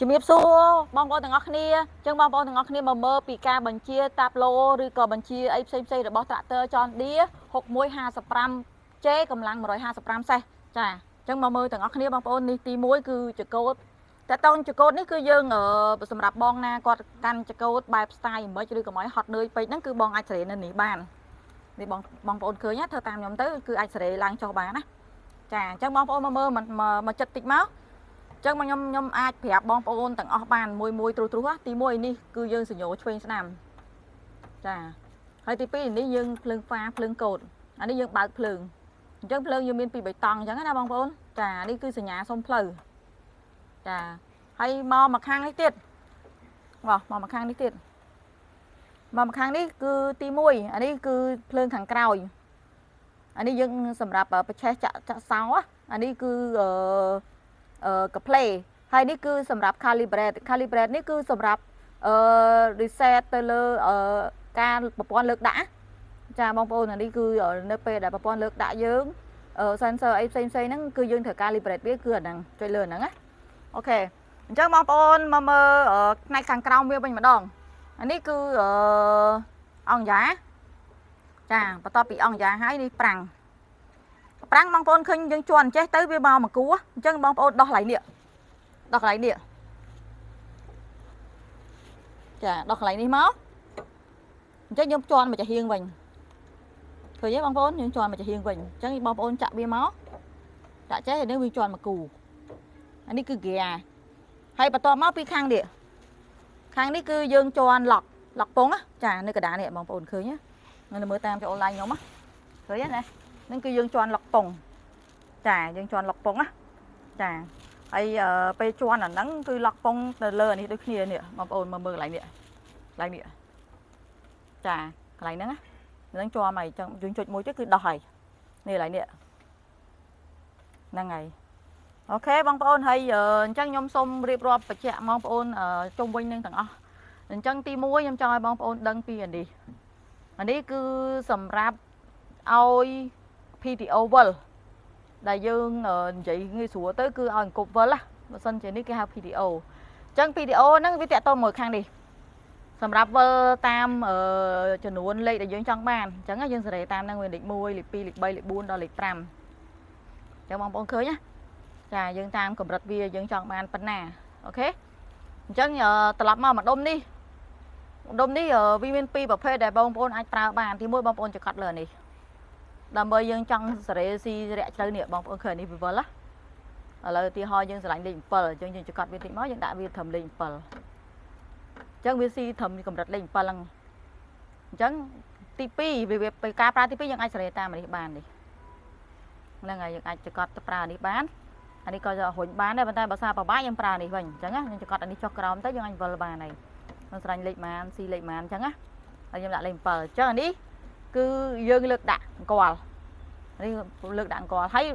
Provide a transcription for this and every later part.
ជំរាបសួរបងប្អូនទាំងអស់គ្នាអញ្ចឹងបងប្អូនទាំងអស់គ្នាមកមើលពីការបញ្ជាតាប់ឡូឬក៏បញ្ជាអីផ្សេងៗរបស់ Tractor John Deere 6155J កម្លាំង155សេសចាអញ្ចឹងមកមើលទាំងអស់គ្នាបងប្អូននេះទី1គឺចកូតតើតោងចកូតនេះគឺយើងសម្រាប់បងណាគាត់កាន់ចកូតបែប style មិនឬក៏មកហត់នឿយពេកហ្នឹងគឺបងអាចសេរីនៅនេះបាននេះបងប្អូនឃើញធ្វើតាមខ្ញុំទៅគឺអាចសេរីឡើងចុះបានណាចាអញ្ចឹងបងប្អូនមកមើលមកចិត្តតិចមកចឹងមកខ្ញុំអាចប្រាប់បងប្អូនទាំងអស់បានមួយត្រួសទី1នេះគឺយើងសញ្ញោឆ្វេងស្ដាំចាហើយទី2នេះយើងភ្លើងហ្វាភ្លើងកូតអានេះយើងបើកភ្លើងអញ្ចឹងភ្លើងយើងមានពី3តង់អញ្ចឹងណាបងប្អូនចានេះគឺសញ្ញាសុំផ្លូវចាហើយមកខាងនេះទៀតមកខាងនេះទៀតមកខាងនេះគឺទី1អានេះគឺភ្លើងខាងក្រោយអានេះយើងសម្រាប់ប្រឆេះចាក់សោអានេះគឺកាផ្លេហើយនេះគឺសម្រាប់ calibrate នេះគឺសម្រាប់reset ទៅលើការប្រព័ន្ធលើកដាក់ចាបងប្អូនអានេះគឺនៅពេលដែលប្រព័ន្ធលើកដាក់យើង sensor អីផ្សេងហ្នឹងគឺយើងត្រូវ calibrate វាគឺអាហ្នឹងចុចលើហ្នឹងណាអូខេអញ្ចឹងបងប្អូនមកមើលផ្នែកខាងក្រោមវាវិញម្ដងអានេះគឺអង្គយ៉ាចាបន្ទាប់ពីអង្គយ៉ាហើយនេះប្រាំងបងប្អូនឃើញយើងជន់ចេះទៅវាមកគួរអញ្ចឹងបងប្អូនដោះកន្លែងនេះចាដោះកន្លែងនេះមកអញ្ចឹងយើងជន់មកចាហៀងវិញឃើញទេបងប្អូនយើងជន់មកចាហៀងវិញអញ្ចឹងបងប្អូនចាក់វាមកចាក់ចេះនេះវាជន់មកគូអានេះគឺហ្គាហើយបន្ទាប់មកពីខាងនេះគឺយើងជន់ឡុកពងចានៅកណ្ដាលនេះបងប្អូនឃើញណាមើលតាមចូលអនឡាញខ្ញុំឃើញណាហ្នឹងគឺយើងជន់ឡុកពងចាយើងជន់ឡុកពងណាចាហើយពេលជន់អាហ្នឹងគឺឡុកពងទៅលើនេះដូចគ្នានេះបងប្អូនមើលកន្លែងនេះចាកន្លែងហ្នឹងហ្នឹងជាប់ហើយចឹងយើងចុចមួយទៀតគឺដោះហើយនេះកន្លែងនេះហ្នឹងហើយអូខេបងប្អូនហើយអញ្ចឹងខ្ញុំសូមរៀបរាប់បញ្ជាក់បងប្អូនជុំវិញនឹងទាំងអស់អញ្ចឹងទី1ខ្ញុំចង់ឲ្យបងប្អូនដឹងពីអានេះគឺសម្រាប់ឲ្យ PTO វិលដែលយើងនិយាយងាយស្រួលទៅគឺឲ្យអង្គប់វិលណាបើសិនជានេះគេហៅ PTO អញ្ចឹង PTO ហ្នឹងវាតាក់ទងមួយខាងនេះសម្រាប់វិលតាមចំនួនលេខដែលយើងចង់បានអញ្ចឹងយើងសេរីតាមហ្នឹងវាលេខ1លេខ2លេខ3លេខ4ដល់លេខ5អញ្ចឹងបងប្អូនឃើញណាចាយើងតាមកម្រិតវាយើងចង់បានប៉ុណ្ណាអូខេអញ្ចឹងត្រឡប់មកម្ដុំនេះវាមានពីរប្រភេទដែលបងប្អូនអាចប្រើបានទី1បងប្អូនចង្កត់លើនេះដើម្បីយើងចង់សេរីស៊ីរាក់ជ្រៅនេះបងប្អូនឃើញនេះវាវិលណាឥឡូវឧទាហរណ៍យើងស្រឡាញ់លេខ7អញ្ចឹងយើងចង្កត់វាតិចមកយើងដាក់វាត្រឹមលេខ7អញ្ចឹងវាស៊ីត្រឹមកម្រិតលេខ7ហ្នឹងអញ្ចឹងទី2វាពេលការប្រើទី2យើងអាចសេរីតាមនេះបាននេះហ្នឹងហើយយើងអាចចង្កត់ទៅប្រើនេះបានអានេះក៏រុញបានដែរប៉ុន្តែបើសារប្របាយើងប្រើនេះវិញអញ្ចឹងណាយើងចង្កត់អានេះចុះក្រោមទៅយើងអាចវិលបានហើយមិនស្រឡាញ់លេខម៉ានស៊ីលេខម៉ានអញ្ចឹងណាហើយខ្ញុំដាក់លេខ7អញ្ចឹងអានេះគឺយើងលើកដាក់អង្គលនេះលើកដាក់អង្គលហើយ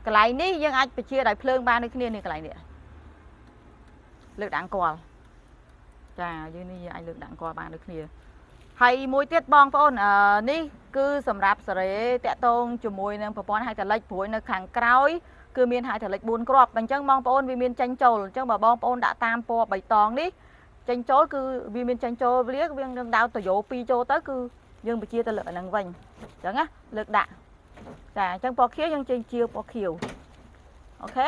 កន្លែងនេះយើងអាចបញ្ជាដោយភ្លើងបានដូចគ្នានេះកន្លែងនេះលើកដាក់អង្គលចាយើងនេះអាចលើកដាក់អង្គលបានដូចគ្នាហើយមួយទៀតបងប្អូននេះគឺសម្រាប់សេរីតាក់ទងជាមួយនឹងប្រព័ន្ធហៃដ្រាលិកព្រួយនៅខាងក្រោយគឺមានហៃដ្រាលិក4គ្រាប់អញ្ចឹងបងប្អូនវាមានចេញចូលអញ្ចឹងបើបងប្អូនដាក់តាមពណ៌បៃតងនេះចេញចូលគឺវាមានចេញចូលវានឹងដៅតយោ2ចូលទៅគឺយើងបញ្ជាទៅលើអាហ្នឹងវិញអញ្ចឹងណាលើកដាក់ចាអញ្ចឹងពណ៌ខៀវយើងចេញជាពណ៌ខៀវអូខេ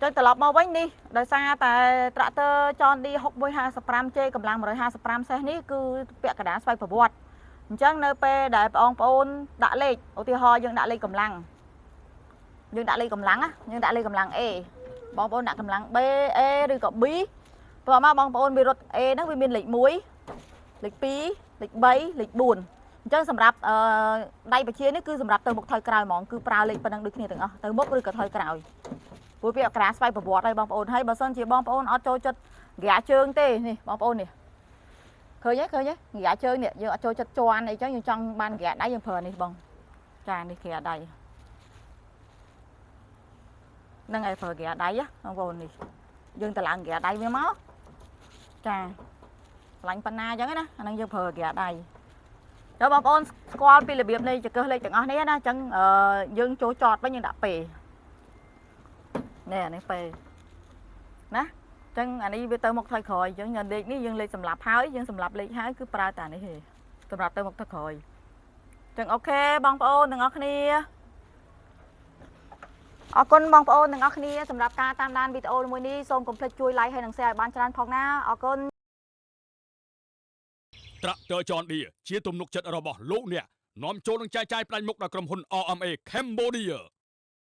ចឹងត្រឡប់មកវិញនេះដោយសារតែ Tractor John Deere 6155J កម្លាំង155សេសនេះគឺពាក់កណ្ដាលស្វ័យប្រវត្តិអញ្ចឹងនៅពេលដែលបងប្អូនដាក់លេខឧទាហរណ៍យើងដាក់លេខកម្លាំងយើងដាក់លេខកម្លាំង A បងប្អូនដាក់កម្លាំង B A ឬក៏ B តោះមកបងប្អូនវារត់ A ហ្នឹងវាមានលេខ1លេខ2លេខ3លេខ4អញ្ចឹងសម្រាប់ដៃបជានេះគឺសម្រាប់ទៅមុខថយក្រោយហ្មងគឺប្រើលេខប៉ុណ្ណឹងដូចគ្នាទាំងអស់ទៅមុខឬក៏ថយក្រោយព្រោះវាក្រាស្វ័យប្រវត្តិហើយបងប្អូនហើយបើសិនជាបងប្អូនអត់ចូលចិត្តហ្គាជើងទេនេះបងប្អូននេះឃើញទេហ្គាជើងនេះយើងអត់ចូលចិត្តជន់អីចឹងយើងចង់បានហ្គាដៃយើងប្រើនេះបងចានេះហ្គាដៃហ្នឹងហើយប្រើហ្គាដៃបងប្អូននេះយើងទៅឡើងហ្គាដៃវាមកចាឆ្លាញ់ប៉ុណ្ណាអញ្ចឹងណាអាហ្នឹងយើងប្រើហ្គាដៃចូលបងប្អូនស្គាល់ពីរបៀបនៃចង្កឹះលេខទាំងអស់នេះណាអញ្ចឹងយើងចូលចតវិញយើងដាក់ពេនេះអានេះពេណា ចឹងអានេះវាទៅមកថយក្រោយចឹងញ៉ាំលេខនេះយើងលេខសម្រាប់ហើយយើងសម្រាប់លេខហើយគឺប្រើតែនេះទេសម្រាប់ទៅមកថយក្រោយចឹងអូខេបងប្អូនទាំងអស់គ្នាអរគុណបងប្អូនទាំងអស់គ្នាសម្រាប់ការតាមដានវីដេអូមួយនេះសូមកុំភ្លេចជួយ like ហើយនិង share ឲ្យបានច្រើនផងណាអរគុណត្រាក់ទ័រចនឌីជាទំនុកចិត្តរបស់លោកអ្នកនាំចូលនឹងចែកចាយផ្ដាច់មុខដល់ក្រុមហ៊ុន RMA Cambodia